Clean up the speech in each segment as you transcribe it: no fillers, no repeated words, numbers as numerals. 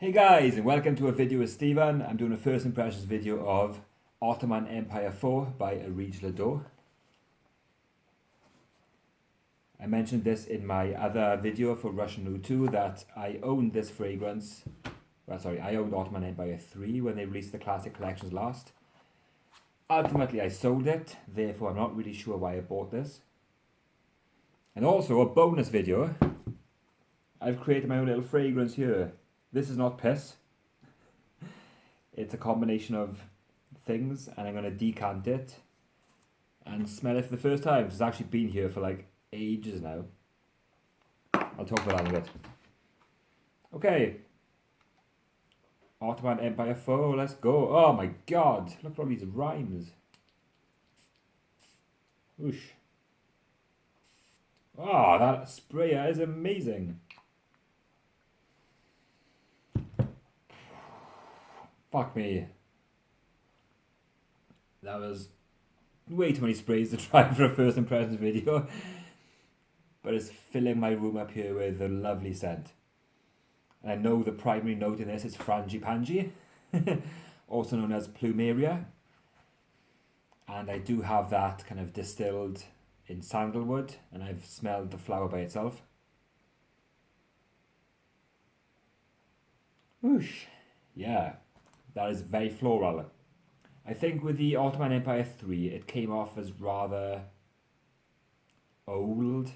Hey guys, and welcome to a video with Steven. I'm doing a first impressions video of Ottoman Empire 4 by Areej le Dore. I mentioned this in my other video for Russian Oud 2 that I owned this fragrance. I owned Ottoman Empire 3 when they released the classic collections last. Ultimately I sold it, therefore I'm not really sure why I bought this. And also a bonus video. I've created my own little fragrance here. This is not piss. It's a combination of things, and I'm going to decant it and smell it for the first time. It's actually been here for like ages now. I'll talk about that in a bit. Okay. Ottoman Empire 4, let's go. Oh my god, look at all these rhymes. Whoosh. Oh, that sprayer is amazing. Fuck me. That was way too many sprays to try for a first impressions video. But it's filling my room up here with a lovely scent. And I know the primary note in this is frangipani, also known as plumeria. And I do have that kind of distilled in sandalwood, and I've smelled the flower by itself. Whoosh. Yeah. That is very floral. I think with the Ottoman Empire 3, it came off as rather old,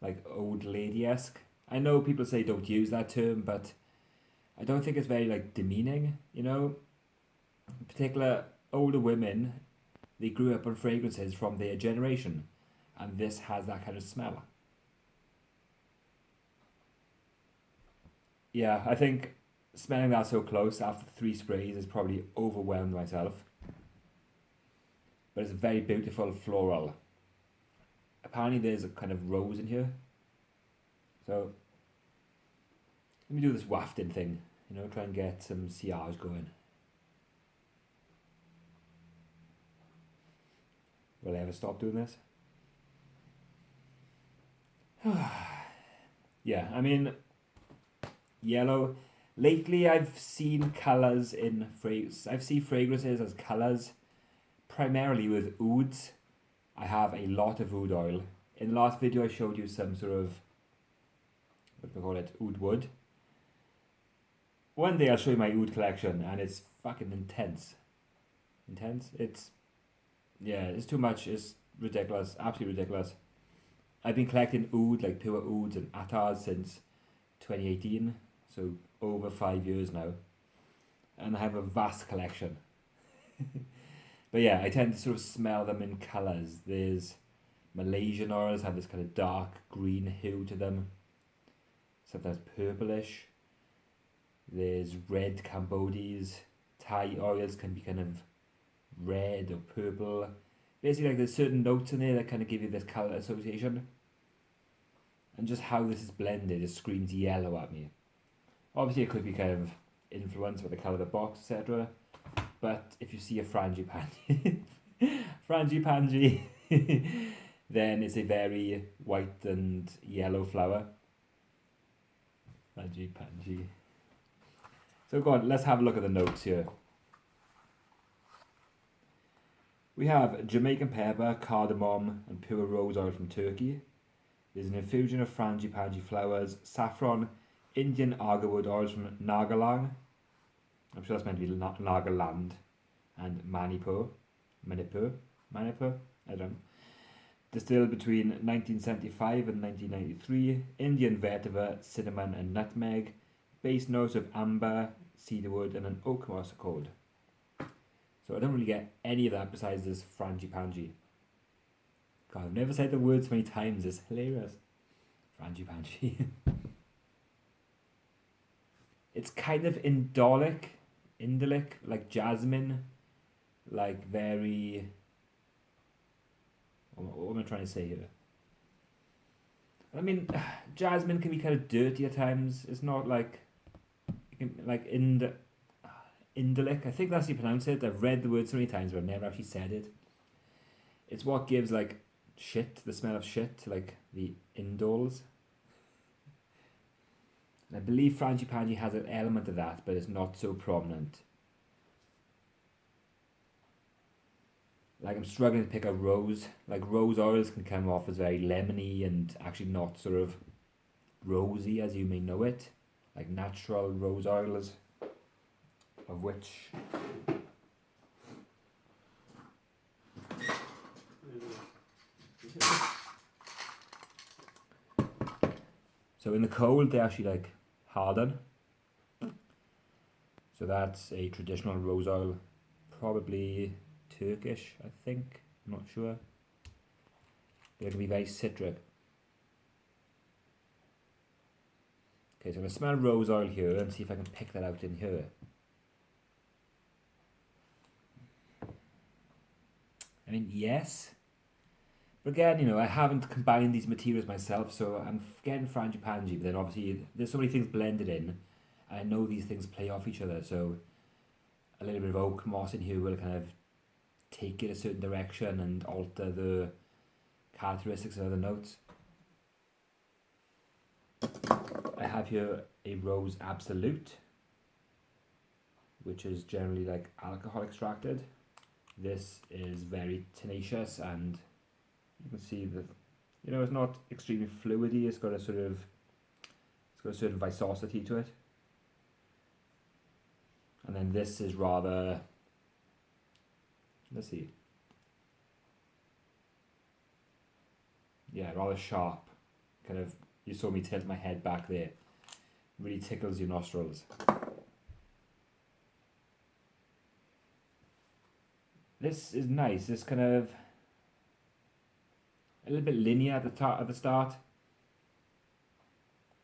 like old lady-esque. I know people say don't use that term, but I don't think it's very like demeaning, you know? In particular, older women, they grew up on fragrances from their generation, and this has that kind of smell. Yeah, I think smelling that so close after 3 sprays has probably overwhelmed myself. But it's very beautiful floral. Apparently there's a kind of rose in here. So let me do this wafting thing, you know, try and get some sillage going. Will I ever stop doing this? Yeah, I mean, yellow. Lately, I've seen colours in fragrances. I've seen fragrances as colours, primarily with ouds. I have a lot of oud oil. In the last video, I showed you some sort of, what do we call it, oud wood. One day I'll show you my oud collection, and it's fucking intense. Intense? Yeah, it's too much. It's ridiculous. Absolutely ridiculous. I've been collecting oud, like pure ouds and attars since 2018. So over 5 years now, and I have a vast collection. But yeah, I tend to sort of smell them in colours. There's Malaysian oils have this kind of dark green hue to them, sometimes purplish. There's red Cambodies. Thai oils can be kind of red or purple. Basically, like there's certain notes in there that kind of give you this colour association. And just how this is blended, it screams yellow at me. Obviously, it could be kind of influenced by the colour of the box, etc. But if you see a frangipani, frangipani, then it's a very white and yellow flower. Frangipani. So go on, let's have a look at the notes here. We have Jamaican pepper, cardamom, and pure rose oil from Turkey. There's an infusion of frangipani flowers, saffron, Indian agarwood oils from Nagaland. I'm sure that's meant to be Nagaland. And Manipur. I don't know. Distilled between 1975 and 1993. Indian vetiver, cinnamon and nutmeg. Base notes of amber, cedarwood and an oak moss accord. So I don't really get any of that besides this frangipani. God, I've never said the word so many times. It's hilarious. Frangipani. It's kind of indolic, like jasmine, like very, what am I trying to say here? I mean, jasmine can be kind of dirty at times. It's not like, indolic, I think that's how you pronounce it. I've read the word so many times but I've never actually said it. It's what gives like shit, the smell of shit, like the indoles. I believe frangipani has an element of that, but it's not so prominent. Like I'm struggling to pick a rose. Like rose oils can come off as very lemony and actually not sort of rosy as you may know it. Like natural rose oils, of which so in the cold they actually like harden. So that's a traditional rose oil, probably Turkish, I think. I'm not sure. They're gonna be very citric. Okay, so I'm gonna smell rose oil here and see if I can pick that out in here. I mean, yes. But again, you know, I haven't combined these materials myself, so I'm getting frangipani, but then obviously there's so many things blended in, and I know these things play off each other, so a little bit of oak moss in here will kind of take it a certain direction and alter the characteristics of other notes. I have here a rose absolute, which is generally like alcohol extracted. This is very tenacious, and you can see that, you know, it's not extremely fluidy. It's got a certain viscosity to it. And then this is rather, let's see, yeah, rather sharp. Kind of, you saw me tilt my head back there. Really tickles your nostrils. This is nice. This kind of a little bit linear at the start.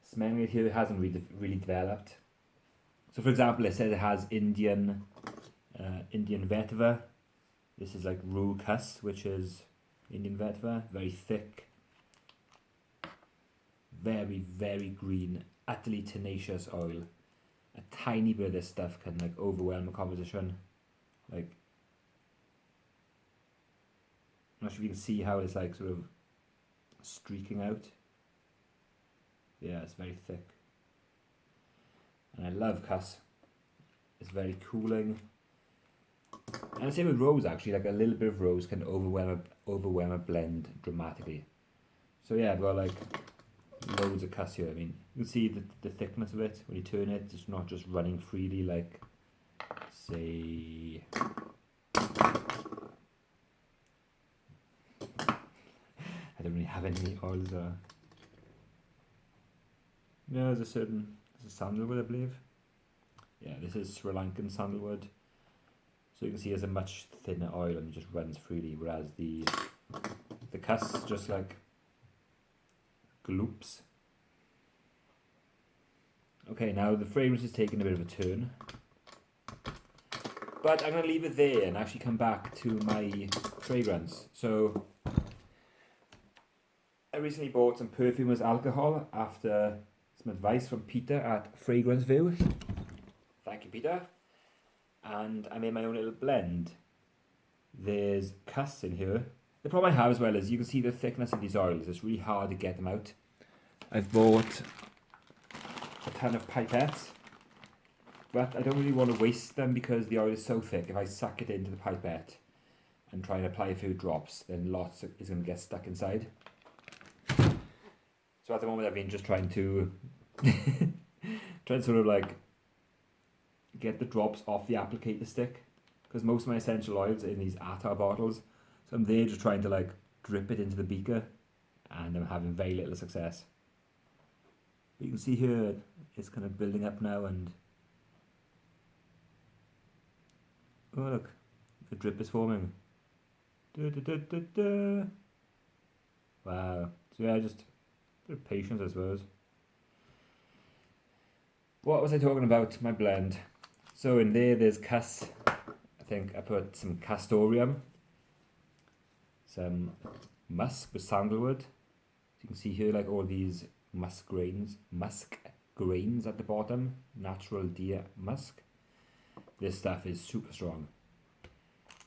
Smelling it here hasn't really developed. So, for example, it says it has Indian vetiver. This is like Rue Kuss, which is Indian vetiver, very thick, very, very green, utterly tenacious oil. A tiny bit of this stuff can like overwhelm a composition. Like, I'm not sure if you can see how it's like sort of streaking out. Yeah, it's very thick. And I love Kuss. It's very cooling. And the same with rose actually, like a little bit of rose can overwhelm a blend dramatically. So yeah, I've got like loads of Kuss here. I mean, you can see the thickness of it when you turn it. It's not just running freely like, say, I don't really have any oils there. No, there's a sandalwood, I believe. Yeah, this is Sri Lankan sandalwood. So you can see it's a much thinner oil and it just runs freely, whereas the Kuss just like gloops. Okay, now the fragrance is taking a bit of a turn. But I'm going to leave it there and actually come back to my fragrance. So I recently bought some perfumer's alcohol after some advice from Peter at Fragrance View. Thank you, Peter. And I made my own little blend. There's Kuss in here. The problem I have as well is you can see the thickness of these oils. It's really hard to get them out. I've bought a ton of pipettes, but I don't really want to waste them because the oil is so thick. If I suck it into the pipette and try and apply a few drops, then lots is going to get stuck inside. So at the moment I've been just trying to sort of like get the drops off the applicator stick, because most of my essential oils are in these attar bottles. So I'm there just trying to like drip it into the beaker, and I'm having very little success. But you can see here it's kind of building up now, and oh look, the drip is forming. Wow. So yeah, just a bit of patience, I suppose. What was I talking about? My blend. So in there's Kuss. I think I put some castoreum, some musk with sandalwood. So you can see here like all these musk grains at the bottom. Natural deer musk. This stuff is super strong.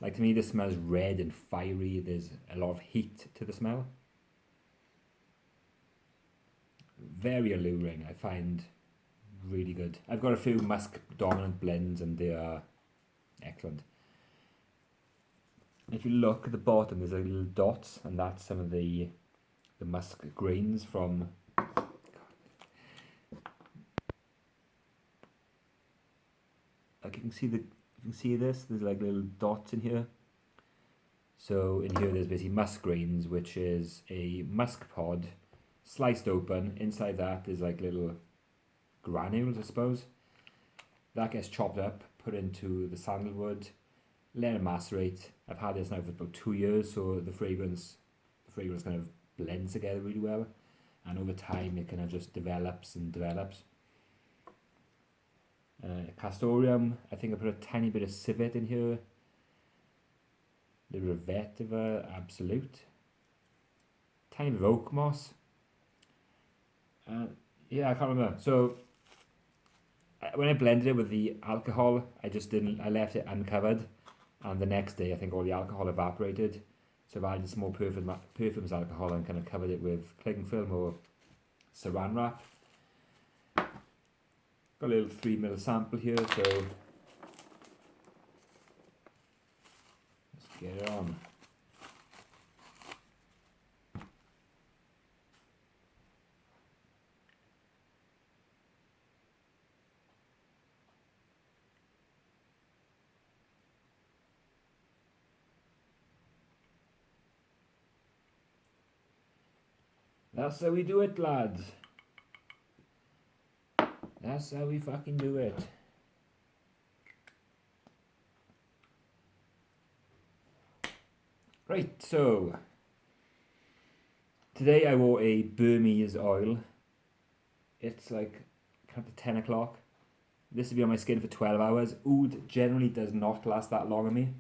Like, to me this smells red and fiery. There's a lot of heat to the smell. Very alluring. I find really good. I've got a few musk dominant blends and they are excellent. If you look at the bottom, there's like little dots, and that's some of the musk grains from. Like you can see this. There's like little dots in here. So in here, there's basically musk grains, which is a musk pod, sliced open. Inside that, there's like little granules, I suppose. That gets chopped up, put into the sandalwood, let it macerate. I've had this now for about 2 years, so the fragrance kind of blends together really well, and over time it kind of just develops and develops. Castoreum, I think I put a tiny bit of civet in here, a little bit of vetiver, absolute, tiny bit of oak moss. Yeah, I can't remember. So when I blended it with the alcohol, I left it uncovered, and the next day I think all the alcohol evaporated. So I've added some more perfumes alcohol and kind of covered it with cling film or saran wrap. Got a little 3 ml sample here, so let's get it on. That's how we do it, lads. That's how we fucking do it. Right, so today I wore a Burmese oil. It's like kind of 10 o'clock. This will be on my skin for 12 hours. Oud generally does not last that long on me.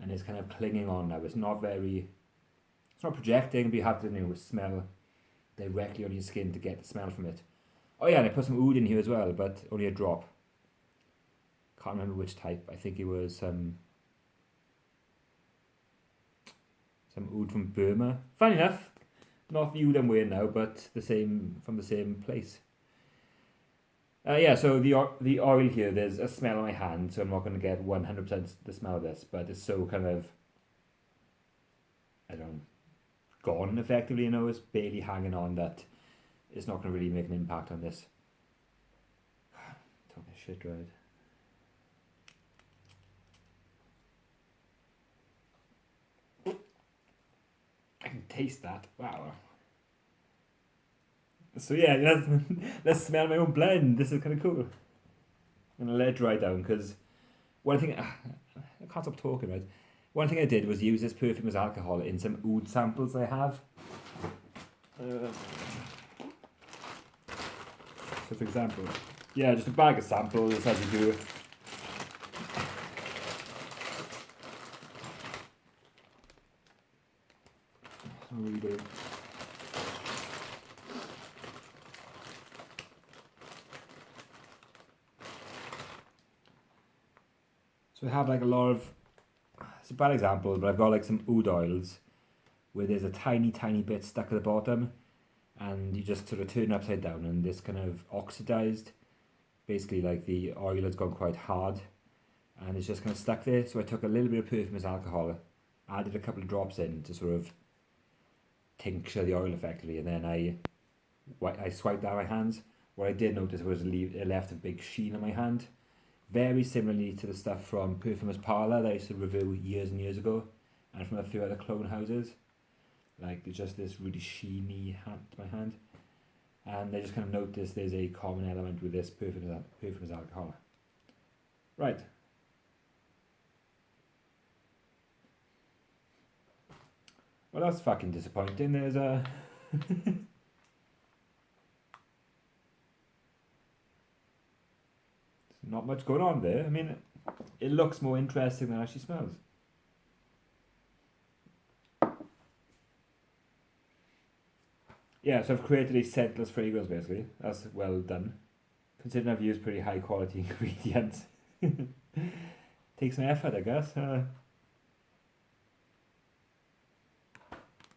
And it's kind of clinging on now. It's not projecting, but you have to smell directly on your skin to get the smell from it. Oh yeah, and I put some oud in here as well, but only a drop. Can't remember which type. I think it was some oud from Burma. Funny enough, not the oud I'm wearing now, but from the same place. Yeah, so the oil here, there's a smell on my hand, so I'm not going to get 100% the smell of this, but it's so kind of, I don't know, gone effectively, it's barely hanging on that it's not going to really make an impact on this. Talking shit, right? I can taste that. Wow. So yeah, let's smell my own blend. This is kind of cool. I'm going to let it dry down because one thing, I can't stop talking, right? One thing I did was use this perfume as alcohol in some oud samples I have. So for example, yeah, just a bag of samples as you do. Really good. So I have like a lot of, it's a bad example, but I've got like some oud oils where there's a tiny bit stuck at the bottom, and you just sort of turn it upside down and this kind of oxidized, basically like the oil has gone quite hard and it's just kind of stuck there. So I took a little bit of perfume as alcohol, added a couple of drops in to sort of tincture the oil effectively, and then I swiped down my hands. What I did notice was it left a big sheen on my hand, very similarly to the stuff from Perfumer's Parlour that I used to review years and years ago, and from a few other clone houses. Like just this really sheeny hand to my hand, and I just kind of noticed there's a common element with this perfume as alcohol. Right. Well, that's fucking disappointing. There's a not much going on there. I mean, it looks more interesting than it actually smells. Yeah, so I've created a scentless fragrance basically. That's well done. Considering I've used pretty high quality ingredients. Takes some effort, I guess.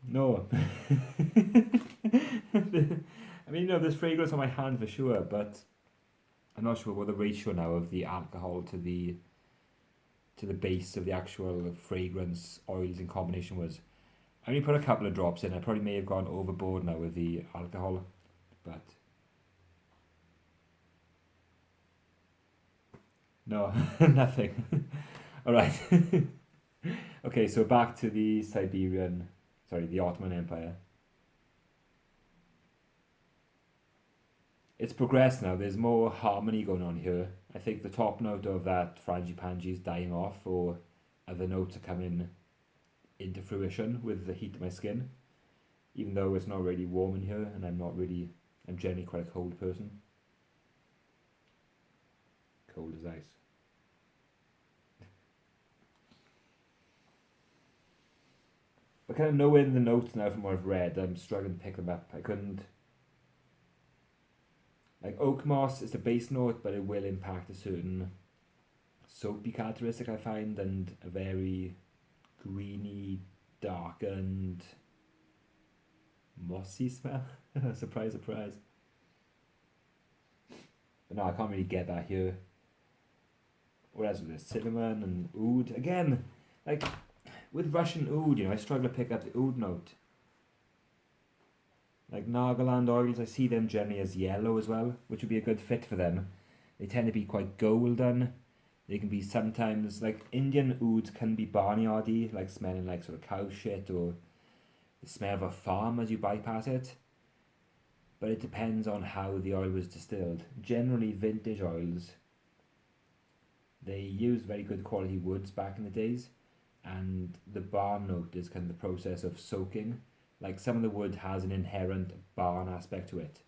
No. I mean, there's fragrance on my hand for sure, but I'm not sure what the ratio now of the alcohol to the base of the actual fragrance oils in combination was. I only put a couple of drops in. I probably may have gone overboard now with the alcohol, but no, nothing. All right. Okay, so back to the the Ottoman Empire. It's progressed now. There's more harmony going on here. I think the top note of that frangipani is dying off, or other notes are coming into fruition with the heat of my skin. Even though it's not really warm in here, and I'm generally quite a cold person. Cold as ice. But kind of knowing the notes now from what I've read, I'm struggling to pick them up. I couldn't. Like oak moss is the base note, but it will impact a certain soapy characteristic I find, and a very greeny, darkened, mossy smell. Surprise, surprise. But no, I can't really get that here. What else was there? Cinnamon and oud. Again, like with Russian oud, I struggle to pick up the oud note. Like Nagaland oils, I see them generally as yellow as well, which would be a good fit for them. They tend to be quite golden. They can be sometimes, like Indian ouds can be barnyardy, like smelling like sort of cow shit, or the smell of a farm as you bypass it. But it depends on how the oil was distilled. Generally vintage oils, they use very good quality woods back in the days, and the barn note is kind of the process of soaking. Like some of the wood has an inherent barn aspect to it,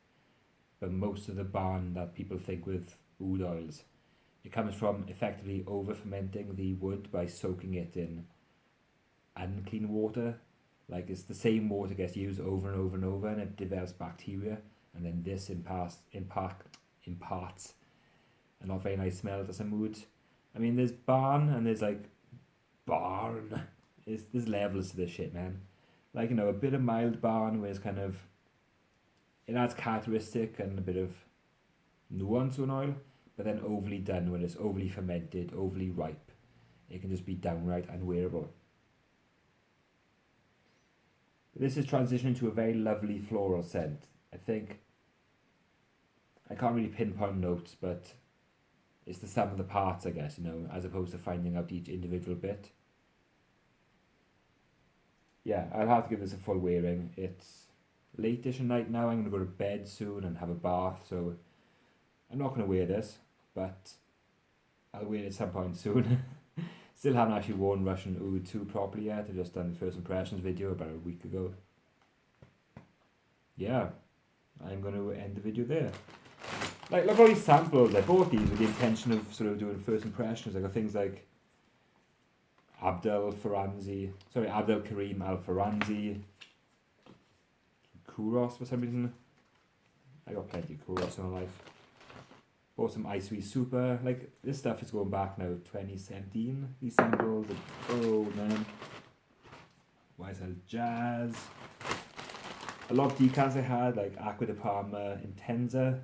but most of the barn that people think with oud oils, it comes from effectively over fermenting the wood by soaking it in unclean water. Like it's the same water gets used over and over and over, and it develops bacteria, and then this imparts a not very nice smell to some woods. I mean, there's barn and there's like barn. There's levels to this shit, man. Like, a bit of mild barn where it's kind of, it adds characteristic and a bit of nuance to an oil, but then overly done when it's overly fermented, overly ripe. It can just be downright unwearable. But this is transitioning to a very lovely floral scent. I think, I can't really pinpoint notes, but it's the sum of the parts, I guess, as opposed to finding out each individual bit. Yeah, I'll have to give this a full wearing. It's late-ish at night now. I'm going to go to bed soon and have a bath, so I'm not going to wear this, but I'll wear it at some point soon. Still haven't actually worn Russian Oud 2 properly yet. I just done the first impressions video about a week ago. Yeah, I'm going to end the video there. Like, look at all these samples. I bought these with the intention of sort of doing first impressions. I got things like Abdel Karim Al Faranzi, Kouros for some reason. I got plenty of Kouros in my life. Bought some Ice Sweet Super. Like, this stuff is going back now, 2017. These samples. Oh man. YSL Jazz. A lot of decants I had, like Acqua di Parma Intensa.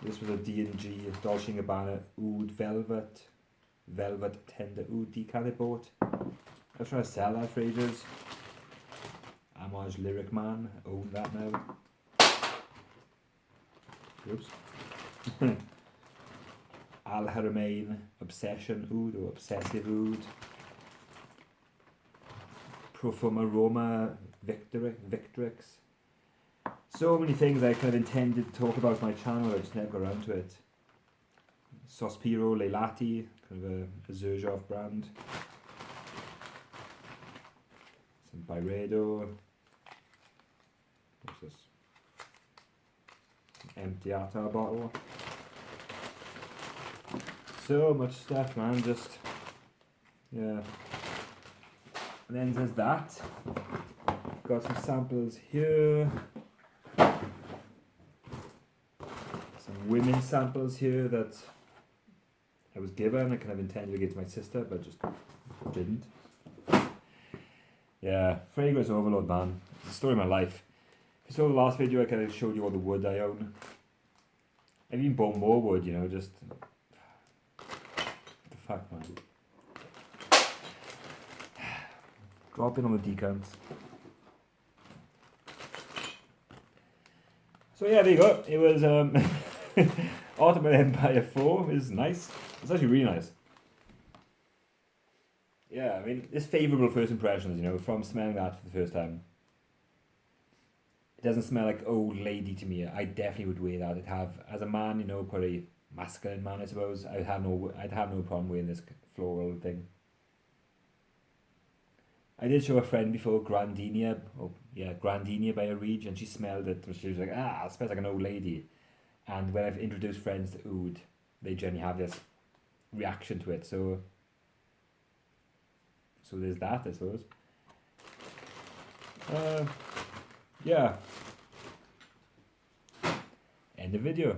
This was a D&G Dolce & Gabbana Oud Velvet Tender Oud decant I bought. I was trying to sell that for ages. Amage Lyric Man, I own that now. Oops. Al Haramain Obsession Oud or Obsessive Oud. Profuma Roma Victrix. So many things I kind of intended to talk about on my channel, I just never got around to it. Sospiro Leilati, kind of a Xerjoff brand. Some Byredo. What's this? An empty Attar bottle. So much stuff, man, just, yeah. And then there's that. Got some samples here. Some women's samples here that I was given. I kind of intended to give to my sister, but just didn't. Yeah, fragrance overload, man. It's the story of my life. If you saw the last video, I kind of showed you all the wood I own. I've even bought more wood, you know, just... What the fuck, man? Dropping on the decants. So yeah, there you go. It was Ottoman Empire 4 is nice. It's actually really nice. Yeah, I mean, it's favourable first impressions, you know, from smelling that for the first time. It doesn't smell like old lady to me. I definitely would wear that. I'd have, as a man, you know, quite a masculine man, I suppose. I'd have no problem wearing this floral thing. I did show a friend before Grandinia, oh yeah, Grandinia by Areej, and she smelled it, and she was like, ah, it smells like an old lady. And when I've introduced friends to oud, they generally have this reaction to it. So there's that, I suppose. Yeah. End the video.